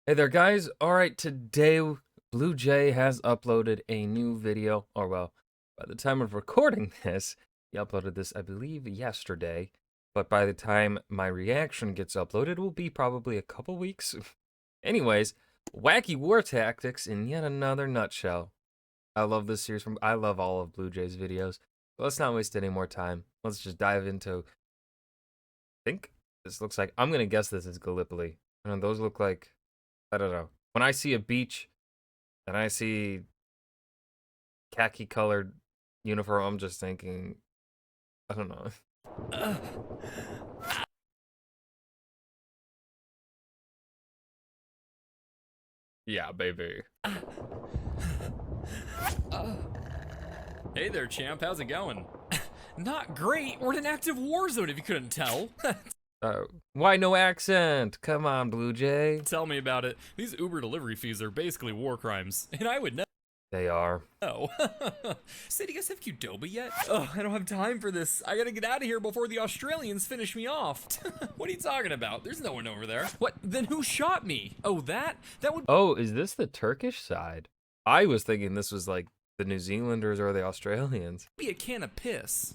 Hey there, guys. All right, today Blue Jay has uploaded a new video, or well, by the time of recording this, he uploaded this, I believe, yesterday. But by the time my reaction gets uploaded, it will be probably a couple weeks. Anyways, Wacky War Tactics in yet another nutshell. I love this series I love all of Blue Jay's videos. So let's not waste any more time. Let's just dive into, I think this looks like, I'm gonna guess this is Gallipoli. And those look like, I don't know. When I see a beach and I see khaki colored uniform, I'm just thinking, I don't know. Yeah, baby. Hey there, champ. How's it going? Not great. We're in an active war zone, if you couldn't tell. Why no accent? Come on, Blue Jay. Tell me about it. These Uber delivery fees are basically war crimes, and I would know. They are. Say, do you guys have Qdoba yet? Oh, I don't have time for this. I gotta get out of here before the Australians finish me off. What are you talking about? There's no one over there. What? Then who shot me? Oh, that would. Oh, is this the Turkish side? I was thinking this was like the New Zealanders or the Australians. Be a can of piss.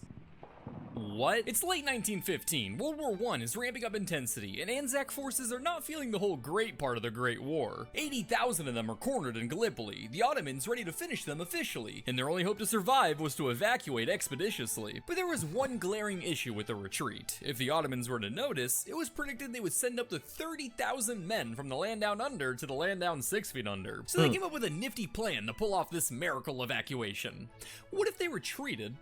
What? It's late 1915. World War I is ramping up intensity, and Anzac forces are not feeling the whole great part of the Great War. 80,000 of them are cornered in Gallipoli, the Ottomans ready to finish them officially, and their only hope to survive was to evacuate expeditiously. But there was one glaring issue with the retreat. If the Ottomans were to notice, it was predicted they would send up to 30,000 men from the land down under to the land down 6 feet under. So they came up with a nifty plan to pull off this miracle evacuation. What if they retreated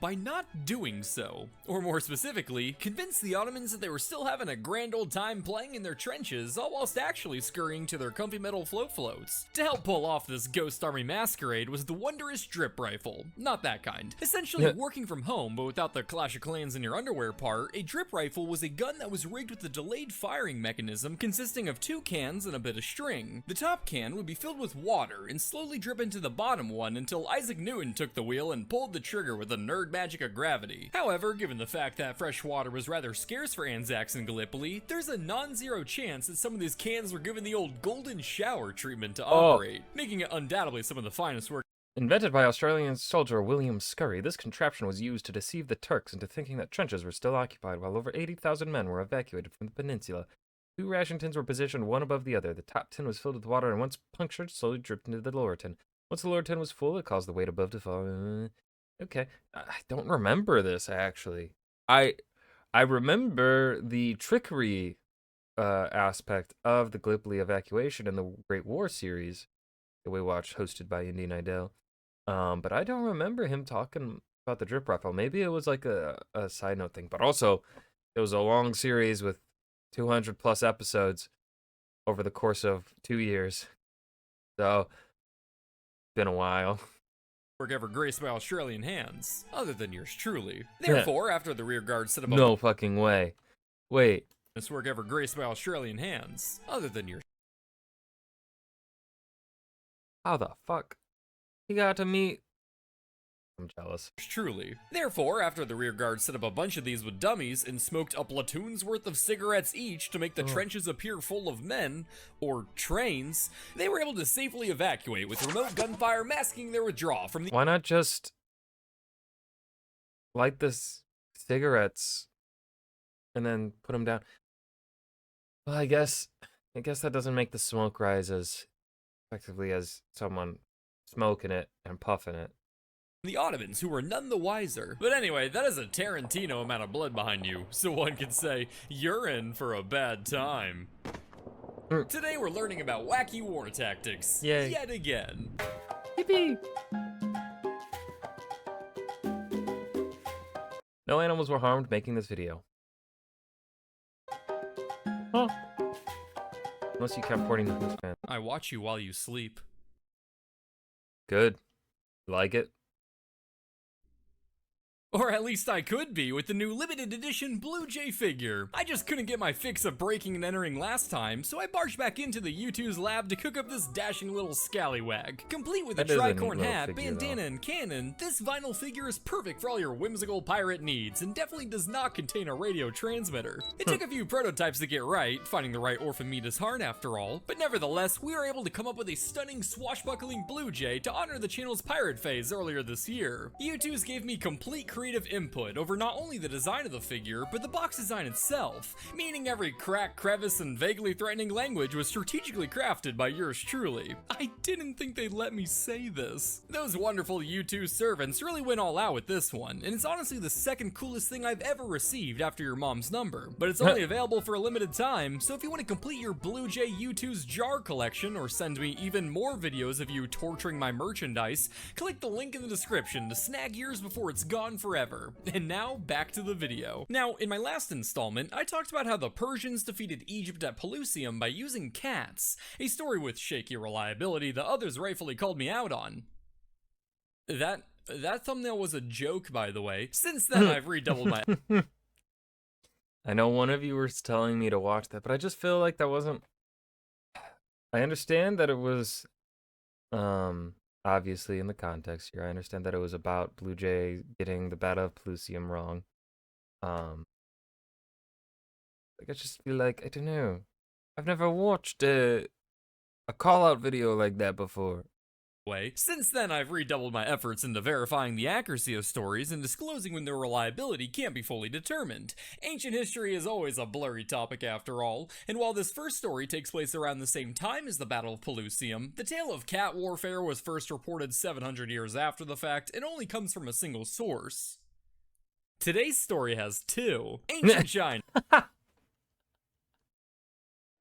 by not doing so, or more specifically, convince the Ottomans that they were still having a grand old time playing in their trenches, all whilst actually scurrying to their comfy metal floats. To help pull off this ghost army masquerade was the wondrous drip rifle. Not that kind. Essentially working from home, but without the Clash of Clans in your underwear part, a drip rifle was a gun that was rigged with a delayed firing mechanism consisting of 2 cans and a bit of string. The top can would be filled with water and slowly drip into the bottom one until Isaac Newton took the wheel and pulled the trigger with a nerd magic of gravity. However, given the fact that fresh water was rather scarce for Anzacs in Gallipoli, there's a non-zero chance that some of these cans were given the old golden shower treatment to operate, making it undoubtedly some of the finest work. Invented by Australian soldier William Scurry, this contraption was used to deceive the Turks into thinking that trenches were still occupied while over 80,000 men were evacuated from the peninsula. 2 ration tins were positioned one above the other. The top tin was filled with water and once punctured, slowly dripped into the lower tin. Once the lower tin was full, it caused the weight above to fall. Okay, I don't remember this actually. I remember the trickery aspect of the Gallipoli evacuation in the Great War series that we watched, hosted by Indian Idol. But I don't remember him talking about the drip rifle. Maybe it was like a side note thing, but also it was a long series with 200 plus episodes over the course of 2 years. So, been a while. Work ever graced by Australian hands, other than yours truly. Therefore, after the rear guard set up No fucking way. Wait. this work ever graced by Australian hands, other than yours. How the fuck? He got to meet. I'm jealous. Truly. Therefore, after the rear guard set up a bunch of these with dummies and smoked a platoon's worth of cigarettes each to make the trenches appear full of men, or trains, they were able to safely evacuate with remote gunfire masking their withdrawal from the— Why not just light this cigarettes and then put them down? Well, I guess that doesn't make the smoke rise as effectively as someone smoking it and puffing it. the Ottomans, who were none the wiser. But anyway, that is a Tarantino amount of blood behind you, so one could say, you're in for a bad time. Today we're learning about wacky war tactics, Yay. yet again. Yippee! No animals were harmed making this video. Huh. Unless you count porting the fan. I watch you while you sleep. Good. Like it? Or at least I could be with the new limited edition Blue Jay figure. I just couldn't get my fix of breaking and entering last time, so I barged back into the U2's lab to cook up this dashing little scallywag. Complete with a That is a neat tricorn little hat, figure, bandana, and cannon, this vinyl figure is perfect for all your whimsical pirate needs, and definitely does not contain a radio transmitter. It took a few prototypes to get right, finding the right orphan meat is hard after all, but nevertheless, we were able to come up with a stunning swashbuckling Blue Jay to honor the channel's pirate phase earlier this year. U2's gave me complete creative input over not only the design of the figure, but the box design itself, meaning every crack, crevice, and vaguely threatening language was strategically crafted by yours truly. I didn't think they'd let me say this. Those wonderful U2 servants really went all out with this one, and it's honestly the second coolest thing I've ever received after your mom's number, but it's only available for a limited time, so if you want to complete your Blue Jay U2's jar collection or send me even more videos of you torturing my merchandise, click the link in the description to snag yours before it's gone forever. And now, back to the video. Now, in my last installment, I talked about how the Persians defeated Egypt at Pelusium by using cats, a story with shaky reliability the others rightfully called me out on. That thumbnail was a joke, by the way. Since then, I've redoubled my... I know one of you was telling me to watch that, but I just feel like that wasn't... I understand that it was, obviously in the context here, I understand that it was about Blue Jay getting the Battle of Pelusium wrong. Like I just feel like, I don't know. I've never watched a call-out video like that before. Since then, I've redoubled my efforts into verifying the accuracy of stories and disclosing when their reliability can't be fully determined. Ancient history is always a blurry topic after all, and while this first story takes place around the same time as the Battle of Pelusium, the tale of cat warfare was first reported 700 years after the fact and only comes from a single source. Today's story has two. Ancient China.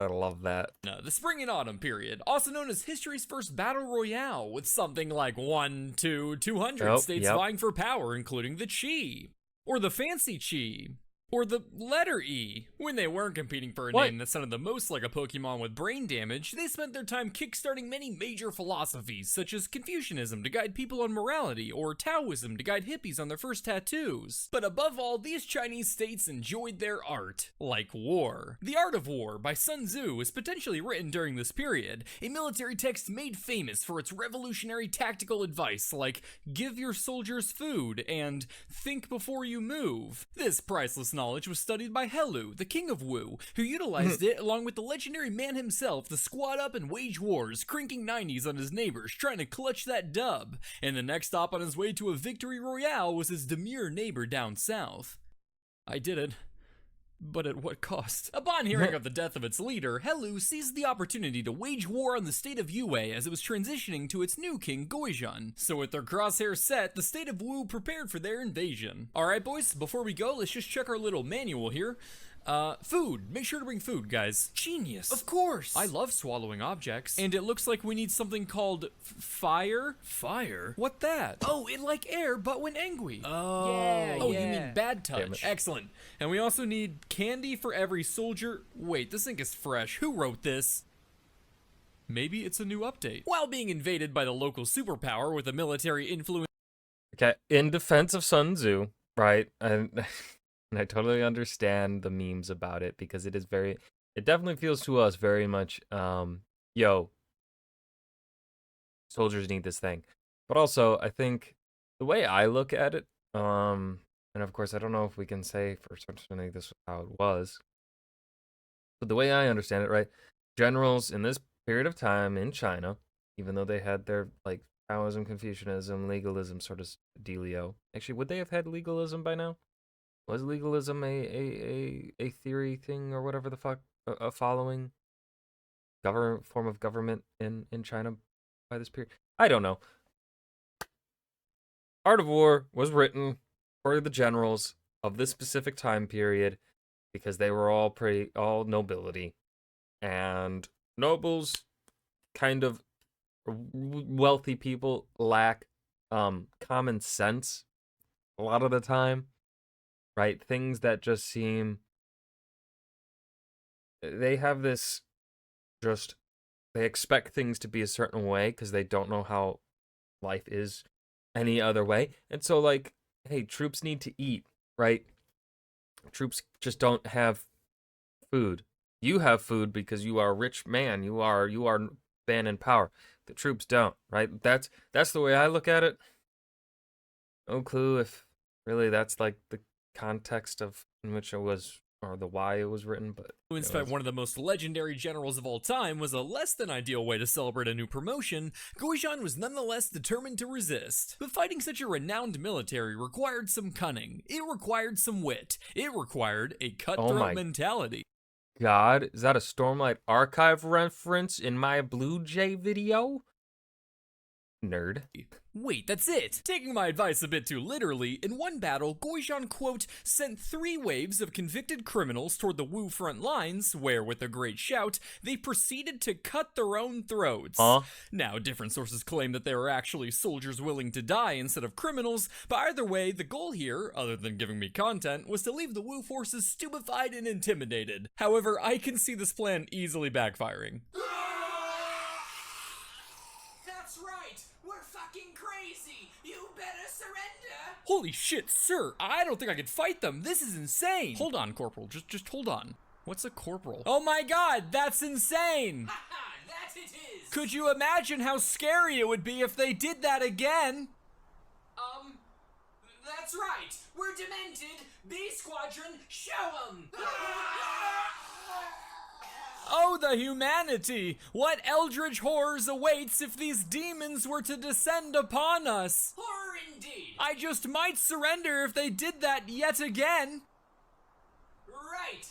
I love that. The spring and autumn period, also known as history's first battle royale, with something like 200 states vying for power, including the Chi, or the fancy Chi, or the letter E. When they weren't competing for a name that sounded the most like a Pokemon with brain damage, they spent their time kickstarting many major philosophies, such as Confucianism to guide people on morality, or Taoism to guide hippies on their first tattoos. But above all, these Chinese states enjoyed their art, like war. The Art of War by Sun Tzu was potentially written during this period, a military text made famous for its revolutionary tactical advice like give your soldiers food and think before you move. This priceless knowledge was studied by Helu, the king of Wu, who utilized it along with the legendary man himself to squad up and wage wars, cranking 90s on his neighbors trying to clutch that dub. And the next stop on his way to a victory royale was his demure neighbor down south. I did it. But at what cost? Upon hearing of the death of its leader, Helu seized the opportunity to wage war on the state of Yue as it was transitioning to its new king, Goizhun. So with their crosshairs set, the state of Wu prepared for their invasion. Alright boys, before we go, let's just check our little manual here. Food. Make sure to bring food, guys. Genius. Of course. I love swallowing objects. And it looks like we need something called fire. Fire? What that? Oh, it like air, but when angry. Oh. Yeah, oh, you mean bad touch. Excellent. And we also need candy for every soldier. Wait, this ink is fresh. Who wrote this? Maybe it's a new update. While being invaded by the local superpower with a military influence. Okay, in defense of Sun Tzu, right? And I totally understand the memes about it because it is it definitely feels to us very much, yo, soldiers need this thing. But also, I think the way I look at it, and of course, I don't know if we can say for certainty this is how it was, but the way I understand it, right, generals in this period of time in China, even though they had their, like, Taoism, Confucianism, legalism sort of dealio. Actually, would they have had legalism by now? Was legalism a theory thing or whatever the fuck, a following form of government in China by this period? I don't know. Art of War was written for the generals of this specific time period because they were all nobility, and nobles, kind of wealthy people, lack common sense a lot of the time. Right? Things that just seem... They have this just... They expect things to be a certain way because they don't know how life is any other way. And so, like, hey, troops need to eat, right? Troops just don't have food. You have food because you are a rich man. You are man in power. The troops don't, right? That's the way I look at it. No clue if really that's like the context of in which it was or the why it was written, but Influenced by one of the most legendary generals of all time was a less than ideal way to celebrate a new promotion, Goijan was nonetheless determined to resist. But fighting such a renowned military required some cunning, it required some wit, it required a cutthroat mentality. God, is that a Stormlight Archive reference in my Blue Jay video? Nerd. Wait, that's it! Taking my advice a bit too literally, in one battle, Goijan, quote, sent 3 waves of convicted criminals toward the Wu front lines, where, with a great shout, they proceeded to cut their own throats. Now, different sources claim that they were actually soldiers willing to die instead of criminals, but either way, the goal here, other than giving me content, was to leave the Wu forces stupefied and intimidated. However, I can see this plan easily backfiring. Holy shit, sir! I don't think I could fight them. This is insane. Hold on, Corporal. Just hold on. What's a corporal? Oh my god, that's insane! Haha, that it is! Could you imagine how scary it would be if they did that again? That's right. We're demented. B Squadron, show 'em! Oh, the humanity! What eldritch horrors awaits if these demons were to descend upon us? Horror indeed! I just might surrender if they did that yet again! Right!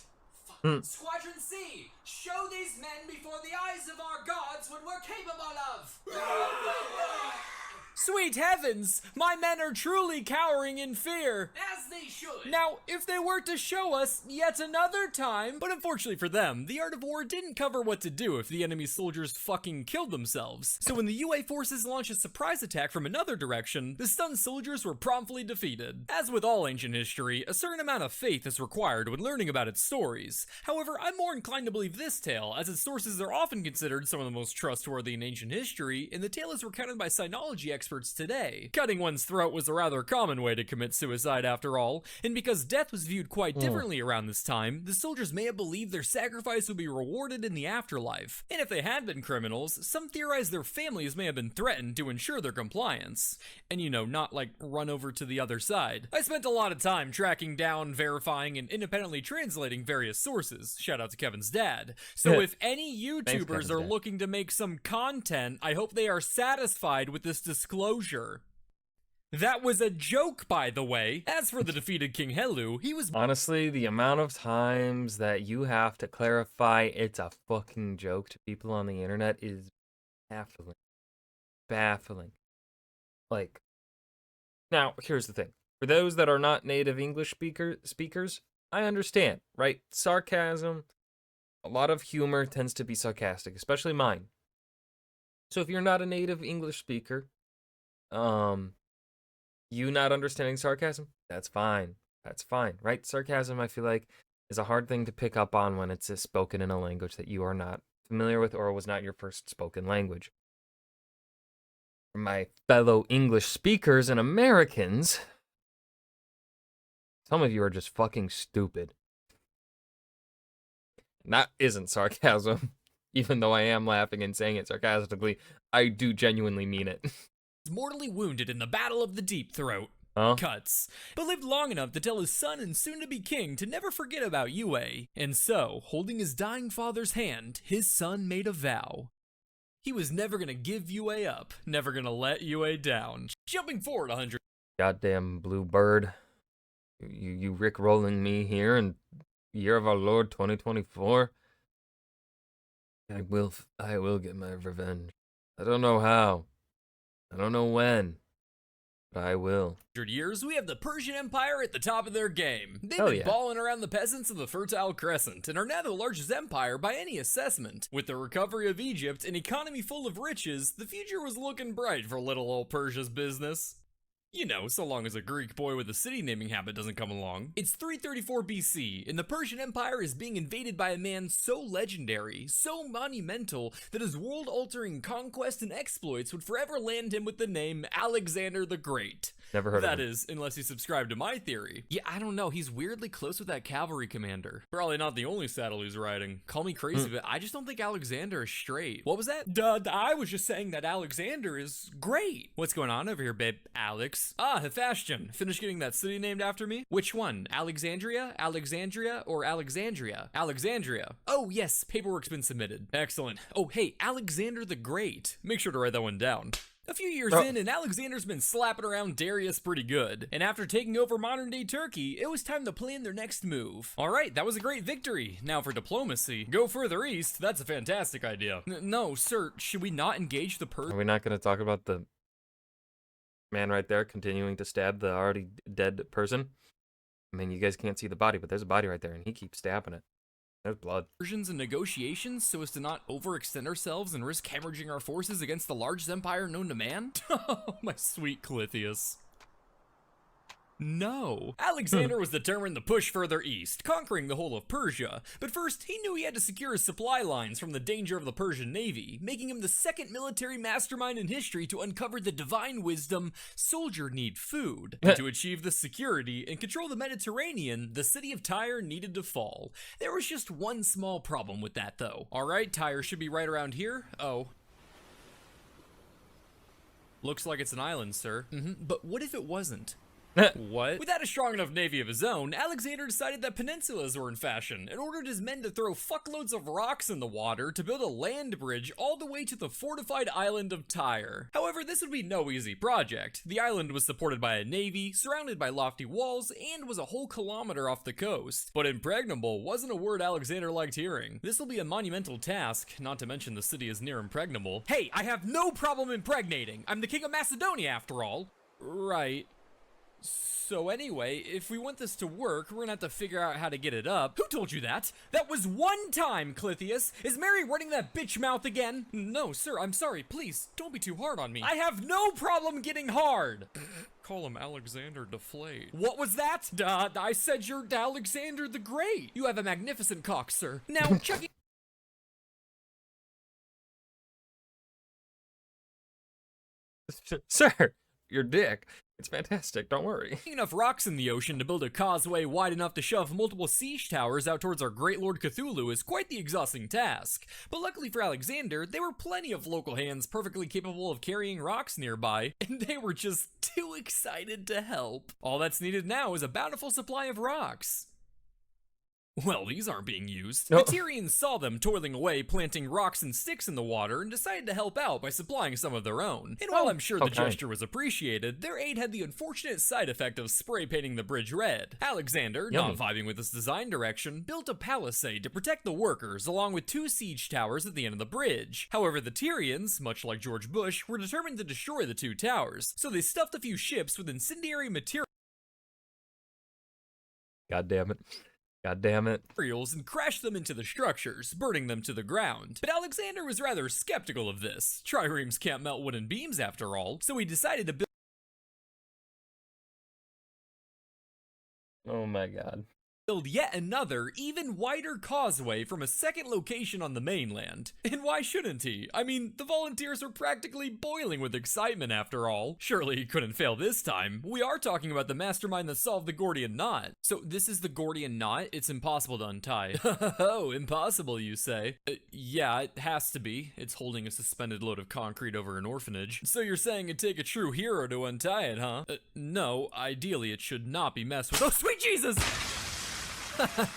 Squadron C, show these men before the eyes of our gods what we're capable of! Sweet heavens! My men are truly cowering in fear! As they should! Now, if they were to show us yet another time... But unfortunately for them, the art of war didn't cover what to do if the enemy soldiers fucking killed themselves. So when the UA forces launched a surprise attack from another direction, the stunned soldiers were promptly defeated. As with all ancient history, a certain amount of faith is required when learning about its stories. However, I'm more inclined to believe this tale, as its sources are often considered some of the most trustworthy in ancient history, and the tale is recounted by Sinology experts today. Cutting one's throat was a rather common way to commit suicide after all, and because death was viewed quite differently around this time, the soldiers may have believed their sacrifice would be rewarded in the afterlife. And if they had been criminals, some theorize their families may have been threatened to ensure their compliance. And you know, not like run over to the other side. I spent a lot of time tracking down, verifying, and independently translating various sources. Shout out to Kevin's dad. So if any YouTubers are looking to make some content, I hope they are satisfied with this disclosure. That was a joke, by the way. As for the defeated King Helu, he was— Honestly, the amount of times that you have to clarify it's a fucking joke to people on the internet is baffling. Baffling. Like, now, here's the thing. For those that are not native English speakers, I understand, right? Sarcasm, a lot of humor tends to be sarcastic, especially mine. So if you're not a native English speaker, you not understanding sarcasm, that's fine. That's fine, right? Sarcasm, I feel like, is a hard thing to pick up on when it's spoken in a language that you are not familiar with or was not your first spoken language. For my fellow English speakers and Americans, some of you are just fucking stupid. And that isn't sarcasm. Even though I am laughing and saying it sarcastically, I do genuinely mean it. Mortally wounded in the Battle of the Deep Throat. Cuts. But lived long enough to tell his son and soon-to-be king to never forget about Yue. And so, holding his dying father's hand, his son made a vow. He was never gonna give Yue up, never gonna let Yue down. Jumping forward 100. Goddamn blue bird. You rickrolling me here in year of our Lord 2024? I will get my revenge. I don't know how. I don't know when. But I will. Years, we have the Persian Empire at the top of their game. They've been balling around the peasants of the Fertile Crescent and are now the largest empire by any assessment. With the recovery of Egypt, an economy full of riches, the future was looking bright for little old Persia's business. You know, so long as a Greek boy with a city naming habit doesn't come along. It's 334 BC, and the Persian Empire is being invaded by a man so legendary, so monumental, that his world-altering conquest and exploits would forever land him with the name Alexander the Great. Never heard of That him. is, unless you subscribe to my theory. Yeah, I don't know, he's weirdly close with that cavalry commander. Probably not the only saddle he's riding. Call me crazy, but I just don't think Alexander is straight. What was that? Duh, I was just saying that Alexander is great. What's going on over here, babe? Alex. Ah, Hephaestion. Finished getting that city named after me? Which one? Alexandria, or Alexandria? Alexandria. Oh, yes, paperwork's been submitted. Excellent. Oh, hey, Alexander the Great. Make sure to write that one down. A few years in, and Alexander's been slapping around Darius pretty good. And after taking over modern-day Turkey, it was time to plan their next move. Alright, that was a great victory. Now for diplomacy. Go further east, that's a fantastic idea. No, sir, should we not engage the Are we not going to talk about the man right there continuing to stab the already dead person? I mean, you guys can't see the body, but there's a body right there, and he keeps stabbing it. There's blood. Persians and negotiations so as to not overextend ourselves and risk hemorrhaging our forces against the largest empire known to man? Oh, my sweet Clythius. No. Alexander was determined to push further east, conquering the whole of Persia. But first, he knew he had to secure his supply lines from the danger of the Persian navy, making him the second military mastermind in history to uncover the divine wisdom, soldier need food. And to achieve this security and control the Mediterranean, the city of Tyre needed to fall. There was just one small problem with that, though. Alright, Tyre should be right around here. Oh. Looks like it's an island, sir. But what if it wasn't? What? Without a strong enough navy of his own, Alexander decided that peninsulas were in fashion and ordered his men to throw fuckloads of rocks in the water to build a land bridge all the way to the fortified island of Tyre. However, this would be no easy project. The island was supported by a navy, surrounded by lofty walls, and was a whole kilometer off the coast. But impregnable wasn't a word Alexander liked hearing. This will be a monumental task, not to mention the city is near impregnable. Hey, I have no problem impregnating. I'm the king of Macedonia after all. Right. So anyway, if we want this to work, we're gonna have to figure out how to get it up. Who told you that? That was one time, Clythius. Is Mary running that bitch mouth again? No, sir, I'm sorry. Please, don't be too hard on me. I have no problem getting hard. Call him Alexander Deflate. What was that? Duh, I said you're Alexander the Great. You have a magnificent cock, sir. Now, checking. Sir, your dick. It's fantastic, don't worry. Enough rocks in the ocean to build a causeway wide enough to shove multiple siege towers out towards our great lord Cthulhu is quite the exhausting task. But luckily for Alexander, there were plenty of local hands perfectly capable of carrying rocks nearby, and they were just too excited to help. All that's needed now is a bountiful supply of rocks. Well, these aren't being used. No. The Tyrians saw them toiling away, planting rocks and sticks in the water, and decided to help out by supplying some of their own. And while I'm sure the gesture was appreciated, their aid had the unfortunate side effect of spray painting the bridge red. Alexander, not vibing with this design direction, built a palisade to protect the workers, along with 2 siege towers at the end of the bridge. However, the Tyrians, much like George Bush, were determined to destroy the 2 towers, so they stuffed a few ships with incendiary materials. God damn it. God damn it. And crashed them into the structures, burning them to the ground. But Alexander was rather skeptical of this. Triremes can't melt wooden beams after all, so he decided to Oh my god. build yet another, even wider causeway from a second location on the mainland. And why shouldn't he? I mean, the volunteers are practically boiling with excitement after all. Surely he couldn't fail this time. We are talking about the mastermind that solved the Gordian knot. So this is the Gordian knot? It's impossible to untie. Oh, impossible, you say? Yeah, it has to be. It's holding a suspended load of concrete over an orphanage. So you're saying it'd take a true hero to untie it, huh? No, ideally it should not be messed with. Oh, sweet Jesus!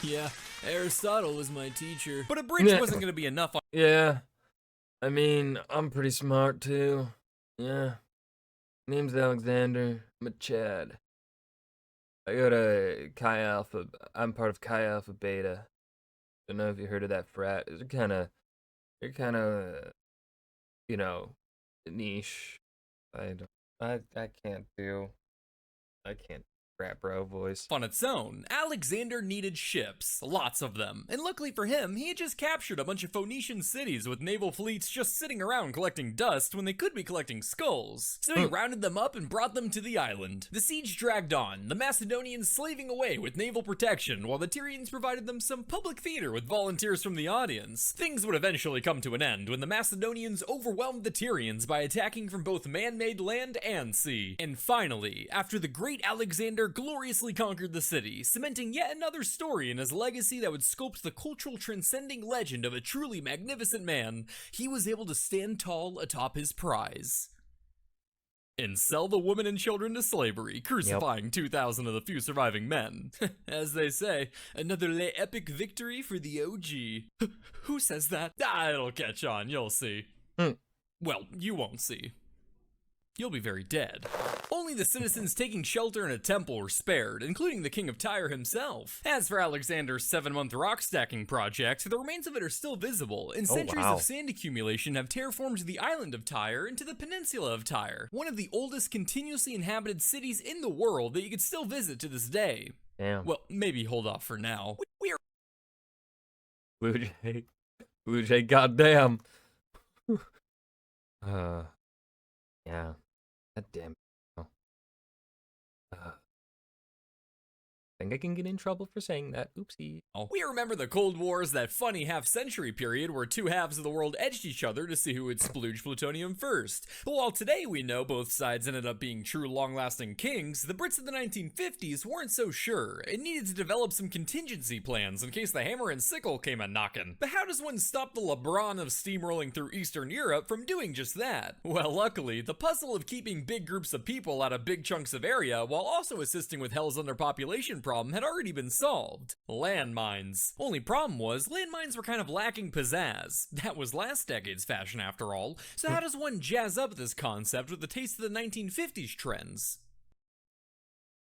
Yeah, Aristotle was my teacher. But a bridge wasn't gonna be enough on— Yeah. I mean, I'm pretty smart too. Yeah. Name's Alexander. I'm a Chad. I go to Chi Alpha. I'm part of Chi Alpha Beta. Don't know if you heard of that frat. They're kind of, you know, niche. I can't do frat bro voice. On its own, Alexander needed ships, lots of them, and luckily for him, he had just captured a bunch of Phoenician cities with naval fleets just sitting around collecting dust when they could be collecting skulls. So he rounded them up and brought them to the island. The siege dragged on, the Macedonians slaving away with naval protection, while the Tyrians provided them some public theater with volunteers from the audience. Things would eventually come to an end when the Macedonians overwhelmed the Tyrians by attacking from both man-made land and sea. And finally, after the great Alexander gloriously conquered the city, cementing yet another story in his legacy that would sculpt the cultural transcending legend of a truly magnificent man, he was able to stand tall atop his prize. And sell the women and children to slavery, crucifying 2,000 of the few surviving men. As they say, another epic victory for the OG. Who says that? It'll catch on, you'll see. Well, you won't see. You'll be very dead. Only the citizens taking shelter in a temple were spared, including the king of Tyre himself. As for Alexander's 7-month rock stacking project, the remains of it are still visible, and centuries of sand accumulation have terraformed the island of Tyre into the peninsula of Tyre, one of the oldest continuously inhabited cities in the world that you could still visit to this day. Damn. Well, maybe hold off for now. We are Blue Jay, goddamn. Yeah. God damn. I think I can get in trouble for saying that. Oopsie. We remember the Cold War as that funny half-century period where two halves of the world edged each other to see who would splooge plutonium first. But while today we know both sides ended up being true long-lasting kings, the Brits of the 1950s weren't so sure and needed to develop some contingency plans in case the hammer and sickle came a-knockin'. But how does one stop the LeBron of steamrolling through Eastern Europe from doing just that? Well, luckily, the puzzle of keeping big groups of people out of big chunks of area while also assisting with hell's underpopulation problem had already been solved. Landmines. Only problem was, landmines were kind of lacking pizzazz. That was last decade's fashion after all, so how does one jazz up this concept with a taste of the 1950s trends?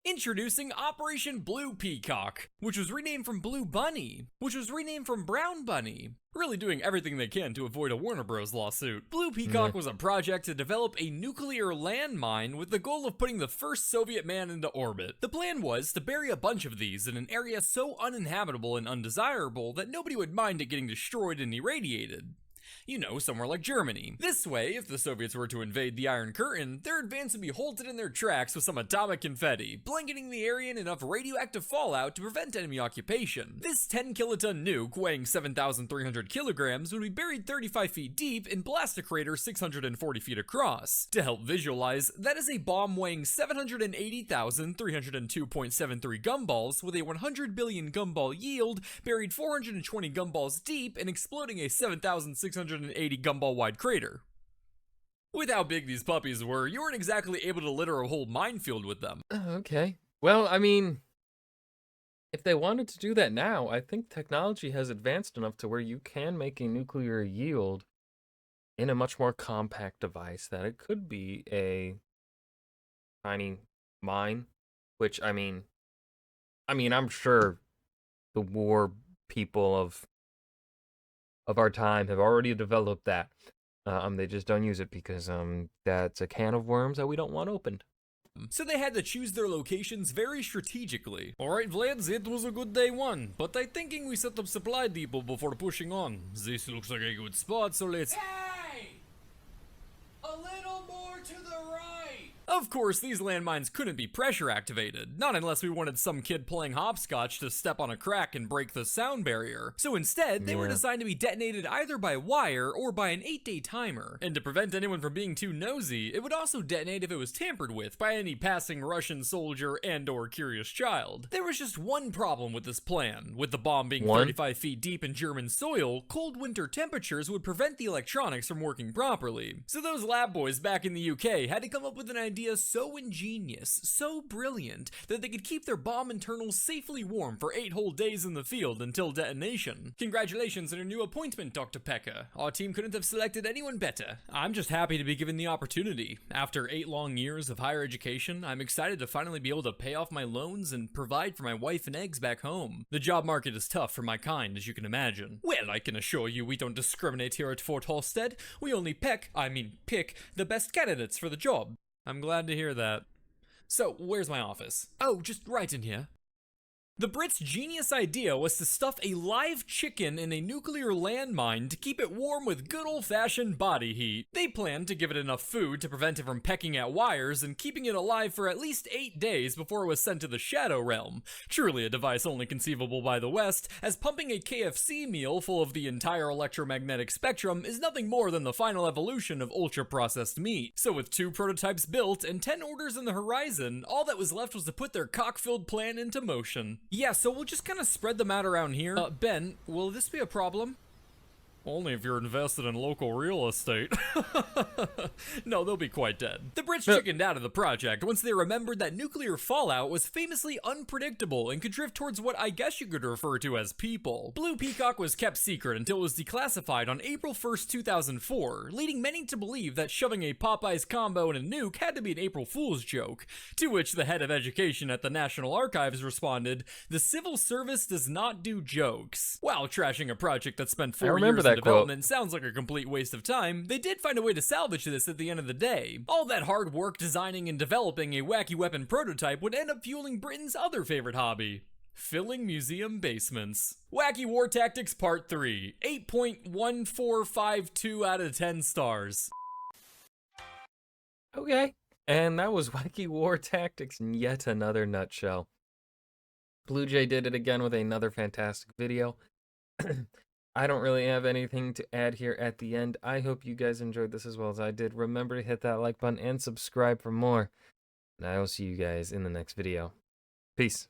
Introducing Operation Blue Peacock, which was renamed from Blue Bunny, which was renamed from Brown Bunny. Really doing everything they can to avoid a Warner Bros. Lawsuit. Blue Peacock was a project to develop a nuclear landmine with the goal of putting the first Soviet man into orbit. The plan was to bury a bunch of these in an area so uninhabitable and undesirable that nobody would mind it getting destroyed and irradiated. You know, somewhere like Germany. This way, if the Soviets were to invade the Iron Curtain, their advance would be halted in their tracks with some atomic confetti, blanketing the area in enough radioactive fallout to prevent enemy occupation. This 10-kiloton nuke, weighing 7,300 kilograms, would be buried 35 feet deep and blast a crater 640 feet across. To help visualize, that is a bomb weighing 780,302.73 gumballs with a 100 billion gumball yield, buried 420 gumballs deep, and exploding a 7,680 gumball wide crater. With how big these puppies were, you weren't exactly able to litter a whole minefield with them. Okay. Well, I mean, if they wanted to do that now, I think technology has advanced enough to where you can make a nuclear yield in a much more compact device that it could be a tiny mine, which I'm sure the war people of our time have already developed that. They just don't use it because that's a can of worms that we don't want opened. So they had to choose their locations very strategically. Alright Vlad, it was a good day one, but I'm thinking we set up supply depot before pushing on. This looks like a good spot, so let's— Hey! A little more to the right! Of course, these landmines couldn't be pressure activated, not unless we wanted some kid playing hopscotch to step on a crack and break the sound barrier. So instead, they were designed to be detonated either by wire or by an 8-day timer. And to prevent anyone from being too nosy, it would also detonate if it was tampered with by any passing Russian soldier and or curious child. There was just one problem with this plan. With the bomb being 35 feet deep in German soil, cold winter temperatures would prevent the electronics from working properly. So those lab boys back in the UK had to come up with an idea so ingenious, so brilliant, that they could keep their bomb internals safely warm for 8 whole days in the field until detonation. Congratulations on your new appointment, Dr. Pecker. Our team couldn't have selected anyone better. I'm just happy to be given the opportunity. After 8 long years of higher education, I'm excited to finally be able to pay off my loans and provide for my wife and eggs back home. The job market is tough for my kind, as you can imagine. Well, I can assure you we don't discriminate here at Fort Halstead. We only pick the best candidates for the job. I'm glad to hear that. So, where's my office? Oh, just right in here. The Brits' genius idea was to stuff a live chicken in a nuclear landmine to keep it warm with good old-fashioned body heat. They planned to give it enough food to prevent it from pecking at wires and keeping it alive for at least 8 days before it was sent to the Shadow Realm. Truly a device only conceivable by the West, as pumping a KFC meal full of the entire electromagnetic spectrum is nothing more than the final evolution of ultra-processed meat. So with 2 prototypes built and 10 orders in the horizon, all that was left was to put their cock-filled plan into motion. Yeah, so we'll just kind of spread them out around here. Ben, will this be a problem? Only if you're invested in local real estate. No, they'll be quite dead. The Brits chickened out of the project once they remembered that nuclear fallout was famously unpredictable and could drift towards what I guess you could refer to as people. Blue Peacock was kept secret until it was declassified on April 1st, 2004, leading many to believe that shoving a Popeyes combo and a nuke had to be an April Fool's joke, to which the head of education at the National Archives responded, "The civil service does not do jokes." While trashing a project that spent 4 years in development sounds like a complete waste of time, they did find a way to salvage this at the end of the day. All that hard work designing and developing a wacky weapon prototype would end up fueling Britain's other favorite hobby: filling museum basements. Wacky War Tactics Part 3, 8.1452 out of 10 stars. Okay, and that was Wacky War Tactics in yet another nutshell. Blue Jay did it again with another fantastic video. I don't really have anything to add here at the end. I hope you guys enjoyed this as well as I did. Remember to hit that like button and subscribe for more. And I will see you guys in the next video. Peace.